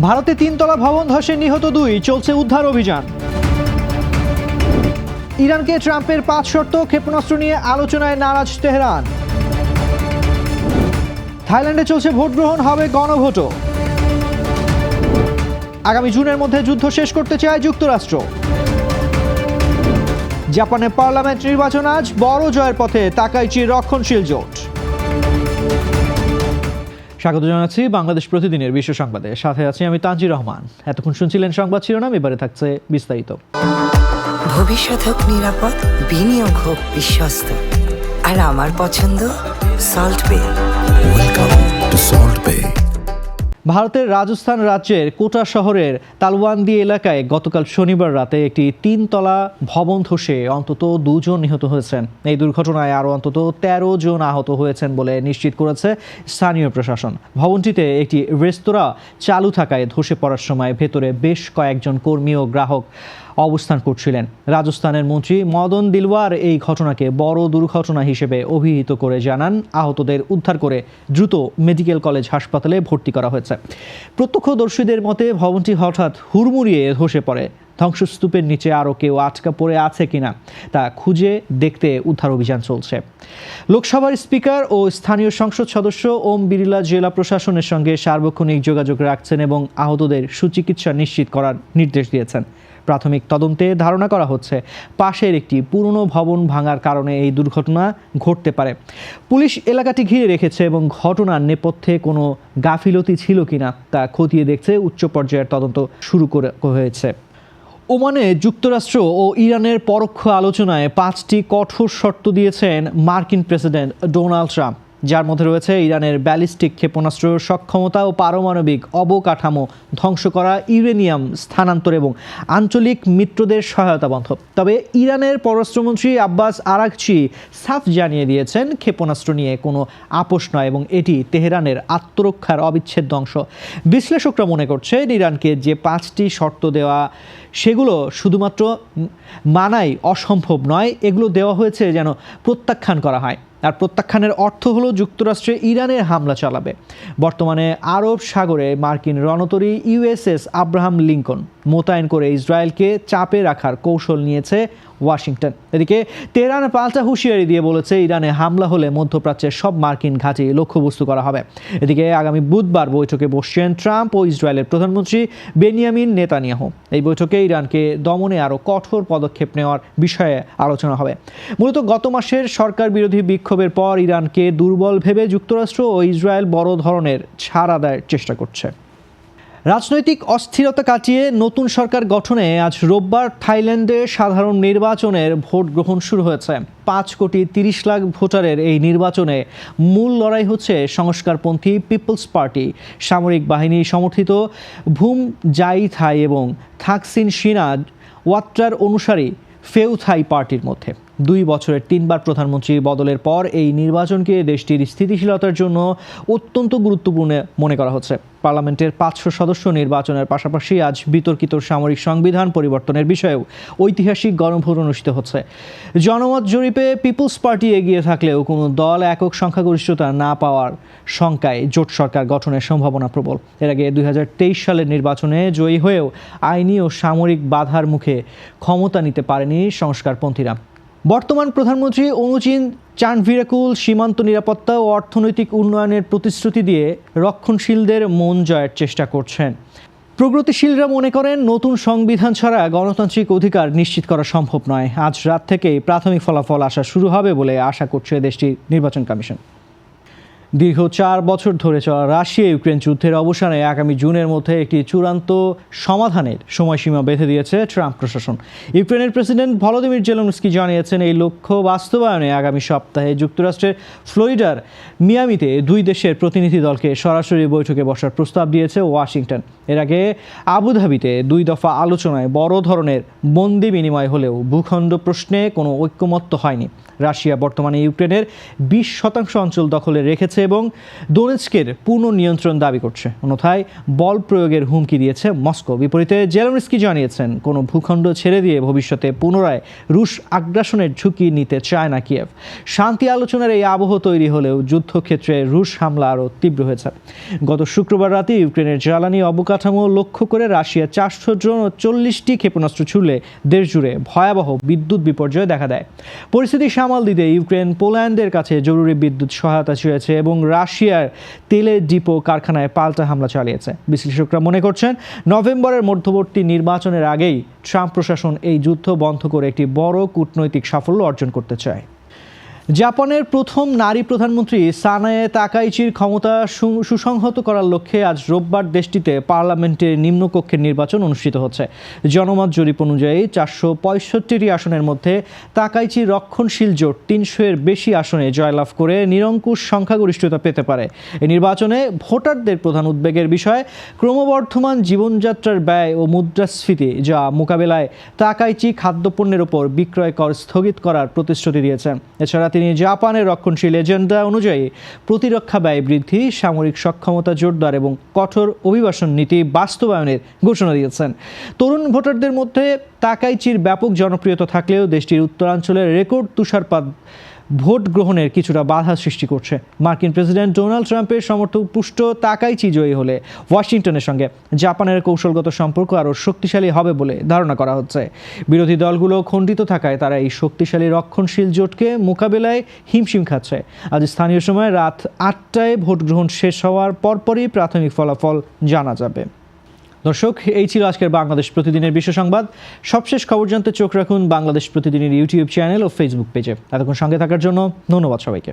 ভারতে 3 তলা ভবন ধসে নিহত 2, চলছে উদ্ধার অভিযান। ইরানকে ট্রাম্পের 5 শর্ত ক্ষেপণাস্ত্র নিয়ে আলোচনায় নারাজ তেহরান। থাইল্যান্ডে চলছে ভোট গ্রহণ, হবে গণভোটও। আগামী জুনের মধ্যে যুদ্ধ শেষ করতে চায় যুক্তরাষ্ট্র। জাপানে পার্লামেন্ট নির্বাচন আজ, বড় জয়ের পথে তাকাইচির রক্ষণশীল জোট। স্বাগত জানাচ্ছি বাংলাদেশ প্রতিদিনের বিশ্ব সংবাদে, সাথে আছি আমি তানজির রহমান। এতক্ষণ শুনছিলেন সংবাদ শিরোনাম, এবারে থাকছে বিস্তারিত। ভবিষ্যৎ হোক নিরাপদ, বিনিয়োগ হোক বিশ্বস্ত, আর আমার পছন্দ সল্ট বে। ওয়েলকাম টু সল্ট বে। ভারতের রাজস্থান রাজ্যের কোটা শহরের তালওয়ান্দি এলাকায় গতকাল শনিবার রাতে একটি 3 তলা ভবন ধসে অন্তত 2 জন নিহত হয়েছেন। এই দুর্ঘটনায় আরও অন্তত 13 জন আহত হয়েছেন বলে নিশ্চিত করেছে স্থানীয় প্রশাসন। ভবনটিতে একটি রেস্তোরাঁ চালু থাকায় ধসে পড়ার সময় ভেতরে বেশ কয়েকজন কর্মী ও গ্রাহক অবস্থান করছিলেন। রাজস্থানের মন্ত্রী মদন দিলওয়ার এই ঘটনাকে বড় দুর্ঘটনা হিসেবে অভিহিত করে জানান, আহতদের উদ্ধার করে দ্রুত মেডিকেল কলেজ হাসপাতালে ভর্তি করা হয়েছে। প্রত্যক্ষদর্শীদের মতে ভবনটি হঠাৎ হুড়মুড়িয়ে ধসে পড়ে। ধ্বংসস্তূপের নিচে আরও কেউ আটকা পড়ে আছে কিনা তা খুঁজে দেখতে উদ্ধার অভিযান চলছে। লোকসভার স্পিকার ও স্থানীয় সংসদ সদস্য ওম বিড়লা জেলা প্রশাসনের সঙ্গে সার্বক্ষণিক যোগাযোগ রাখছেন এবং আহতদের সুচিকিৎসা নিশ্চিত করার নির্দেশ দিয়েছেন। প্রাথমিক তদন্তে ধারণা করা হচ্ছে পাশের একটি পুরনো ভবন ভাঙার কারণে এই দুর্ঘটনা ঘটতে পারে। পুলিশ এলাকাটি ঘিরে রেখেছে এবং ঘটনার নেপথ্যে কোনো গাফিলতি ছিল কিনা তা খতিয়ে দেখছে। উচ্চ পর্যায়ের তদন্ত শুরু হয়েছে। ওমানে যুক্তরাষ্ট্র ও ইরানের পরোক্ষ আলোচনায় 5টি কঠোর শর্ত দিয়েছেন মার্কিন প্রেসিডেন্ট ডোনাল্ড ট্রাম্প, যার মধ্যে রয়েছে ইরানের ব্যালিস্টিক ক্ষেপণাস্ত্র সক্ষমতা ও পারমাণবিক অবকাঠামো ধ্বংস করা, ইউরেনিয়াম স্থানান্তর এবং আঞ্চলিক মিত্রদের সহায়তা বন্ধ। তবে ইরানের পররাষ্ট্রমন্ত্রী আব্বাস আরাগচি সাফ জানিয়ে দিয়েছেন, ক্ষেপণাস্ত্র নিয়ে কোনো আপোষ নয় এবং এটি তেহরানের আত্মরক্ষার অবিচ্ছেদ্য অংশ। বিশ্লেষকরা মনে করছেন, ইরানকে যে 5টি শর্ত দেওয়া সেগুলো শুধুমাত্র মানাই অসম্ভব নয়, এগুলো দেওয়া হয়েছে যেন প্রত্যাখ্যান করা হয়। আর প্রত্যাখ্যানের অর্থ হলো যুক্তরাষ্ট্রে ইরানের হামলা চালাবে। বর্তমানে আরব সাগরে মার্কিন রণতরী ইউএসএস আব্রাহাম লিঙ্কন মোতায়েন করে ইসরায়েলকে চাপে রাখার কৌশল নিয়েছে ওয়াশিংটন। এদিকে তেহরান পাল্টা হুঁশিয়ারি দিয়ে বলেছে, ইরানে হামলা হলে মধ্যপ্রাচ্যের সব মার্কিন ঘাঁটি লক্ষ্যবস্তু করা হবে। এদিকে আগামী বুধবার বৈঠকে বসছেন ট্রাম্প ও ইসরায়েলের প্রধানমন্ত্রী বেনিয়ামিন নেতানিয়াহু। এই বৈঠকে ইরানকে দমনে আরও কঠোর পদক্ষেপ নেওয়ার বিষয়ে আলোচনা হবে। মূলত গত মাসের সরকার বিরোধী বিক্ষোভের পর ইরানকে দুর্বল ভেবে যুক্তরাষ্ট্র ও ইসরায়েল বড় ধরনের ছাড় আদায়ের চেষ্টা করছে। রাজনৈতিক অস্থিরতা কাটিয়ে নতুন সরকার গঠনে আজ রোববার থাইল্যান্ডে সাধারণ নির্বাচনের ভোট গ্রহণ শুরু হয়েছে। 5,30,00,000 ভোটারের এই নির্বাচনে মূল লড়াই হচ্ছে সংস্কারপন্থী পিপলস পার্টি, সামরিক বাহিনী সমর্থিত ভুম জাই থাই এবং থাকসিন সিনা ওয়াত্রার অনুসারী ফেউ থাই পার্টির মধ্যে। 2 বছরের 3বার প্রধানমন্ত্রী বদলের পর এই নির্বাচনকে দেশটির স্থিতিশীলতার জন্য অত্যন্ত গুরুত্বপূর্ণ মনে করা হচ্ছে। পার্লামেন্টের 500 সদস্য নির্বাচনের পাশাপাশি আজ বিতর্কিত সামরিক সংবিধান পরিবর্তনের বিষয়েও ঐতিহাসিক গণভোট অনুষ্ঠিত হচ্ছে। জনমত জরিপে পিপলস পার্টি এগিয়ে থাকলেও কোনো দল একক সংখ্যাগরিষ্ঠতা না পাওয়ার শঙ্কায় জোট সরকার গঠনের সম্ভাবনা প্রবল। এর আগে 2023 সালের নির্বাচনে জয়ী হয়েও আইনি ও সামরিক বাধার মুখে ক্ষমতা নিতে পারেনি সংস্কারপন্থীরা। বর্তমান প্রধানমন্ত্রী অনুচিন চানভিরাকুল সীমান্ত নিরাপত্তা ও অর্থনৈতিক উন্নয়নের প্রতিশ্রুতি দিয়ে রক্ষণশীলদের মন জয়ের চেষ্টা করছেন। প্রগতিশীলরা মনে করেন, নতুন সংবিধান ছাড়া গণতান্ত্রিক অধিকার নিশ্চিত করা সম্ভব নয়। আজ রাত থেকেই প্রাথমিক ফলাফল আসা শুরু হবে বলে আশা করছে দেশটির নির্বাচন কমিশন। দীর্ঘ 4 বছর ধরে চলা রাশিয়া ইউক্রেন যুদ্ধের অবসানে আগামী জুনের মধ্যে একটি চূড়ান্ত সমাধানের সময়সীমা বেঁধে দিয়েছে ট্রাম্প প্রশাসন। ইউক্রেনের প্রেসিডেন্ট ভলোদিমির জেলেনস্কি জানিয়েছেন, এই লক্ষ্য বাস্তবায়নে আগামী সপ্তাহে যুক্তরাষ্ট্রের ফ্লোরিডার মিয়ামিতে 2 দেশের প্রতিনিধি দলকে সরাসরি বৈঠকে বসার প্রস্তাব দিয়েছে ওয়াশিংটন। এর আগে আবুধাবিতে 2 দফা আলোচনায় বড় ধরনের বন্দি বিনিময় হলেও ভূখণ্ড প্রশ্নে কোনো ঐক্যমত্য হয়নি। রাশিয়া বর্তমানে ইউক্রেনের 20% অঞ্চল দখলে রেখেছে করেছে এবং দোনেৎস্কের পূর্ণ নিয়ন্ত্রণ দাবি করছে। অন্যথায় বল প্রয়োগের হুমকি দিয়েছে মস্কো। বিপরীতে জেলেনস্কি জানিয়েছেন, কোনো ভূখণ্ড ছেড়ে দিয়ে ভবিষ্যতে পুনরায় রুশ আগ্রাসনের ঝুঁকি নিতে চায় না কিয়েভ। শান্তি আলোচনার এই আবহ তৈরি হলেও যুদ্ধক্ষেত্রে রুশ হামলা আরও তীব্র হয়েছে। গত শুক্রবার রাতে ইউক্রেনের জ্বালানি অবকাঠামো লক্ষ্য করে রাশিয়া 400 ড্রোন ও 40টি ক্ষেপণাস্ত্র ছুড়লে দেশ জুড়ে ভয়াবহ বিদ্যুৎ বিপর্যয় দেখা দেয়। পরিস্থিতি সামাল দিতে ইউক্রেন পোল্যান্ডের কাছে জরুরি বিদ্যুৎ সহায়তা চেয়েছে এবং রাশিয়ার তেলের ডিপো কারখানায় পাল্টা হামলা চালিয়েছে। বিশ্লেষকরা মনে করছেন, নভেম্বরের মধ্যবর্তী নির্বাচনের আগেই ট্রাম্প প্রশাসন এই যুদ্ধ বন্ধ করে একটি বড় কূটনৈতিক সাফল্য অর্জন করতে চায়। জাপানের প্রথম নারী প্রধানমন্ত্রী সানায়ে তাকাইচির ক্ষমতা সুসংহত করার লক্ষ্যে আজ রোববার দেশটিতে পার্লামেন্টের নিম্নকক্ষের নির্বাচন অনুষ্ঠিত হচ্ছে। জনমত জরিপ অনুযায়ী 465টি আসনের মধ্যে তাকাইচি রক্ষণশীল জোট 300-এর বেশি আসনে জয়লাভ করে নিরঙ্কুশ সংখ্যাগরিষ্ঠতা পেতে পারে। এই নির্বাচনে ভোটারদের প্রধান উদ্বেগের বিষয় ক্রমবর্ধমান জীবনযাত্রার ব্যয় ও মুদ্রাস্ফীতি, যা মোকাবেলায় তাকাইচি খাদ্যপণ্যের ওপর বিক্রয় কর স্থগিত করার প্রতিশ্রুতি দিয়েছেন। এছাড়া তিনি জাপানের রক্ষণশীল এজেন্ডা অনুযায়ী প্রতিরক্ষা ব্যয় বৃদ্ধি, সামরিক সক্ষমতা জোরদার এবং কঠোর অভিবাসন নীতি বাস্তবায়নের ঘোষণা দিয়েছেন। তরুণ ভোটারদের মধ্যে তাকাইচির ব্যাপক জনপ্রিয়তা থাকলেও দেশটির উত্তরাঞ্চলের রেকর্ড তুষারপাত ভোট গ্রহণের কিছুটা বাধা সৃষ্টি করছে। মার্কিন প্রেসিডেন্ট ডোনাল্ড ট্রাম্পের সমর্থক পুষ্ট তাকাইচি জয়ী হলে ওয়াশিংটনের সঙ্গে জাপানের কৌশলগত সম্পর্ক আরও শক্তিশালী হবে বলে ধারণা করা হচ্ছে। বিরোধী দলগুলো খণ্ডিত থাকায় তারা এই শক্তিশালী রক্ষণশীল জোটকে মোকাবেলায় হিমশিম খাচ্ছে। আজ স্থানীয় সময় রাত 8টায় ভোট গ্রহণ শেষ হওয়ার পরপরই প্রাথমিক ফলাফল জানা যাবে। দর্শক, এই ছিল আজকের বাংলাদেশ প্রতিদিনের বিশ্ব সংবাদ। সবশেষ খবর জানতে চোখ রাখুন বাংলাদেশ প্রতিদিনের ইউটিউব চ্যানেল ও ফেসবুক পেজে। এতক্ষণ সঙ্গে থাকার জন্য ধন্যবাদ সবাইকে।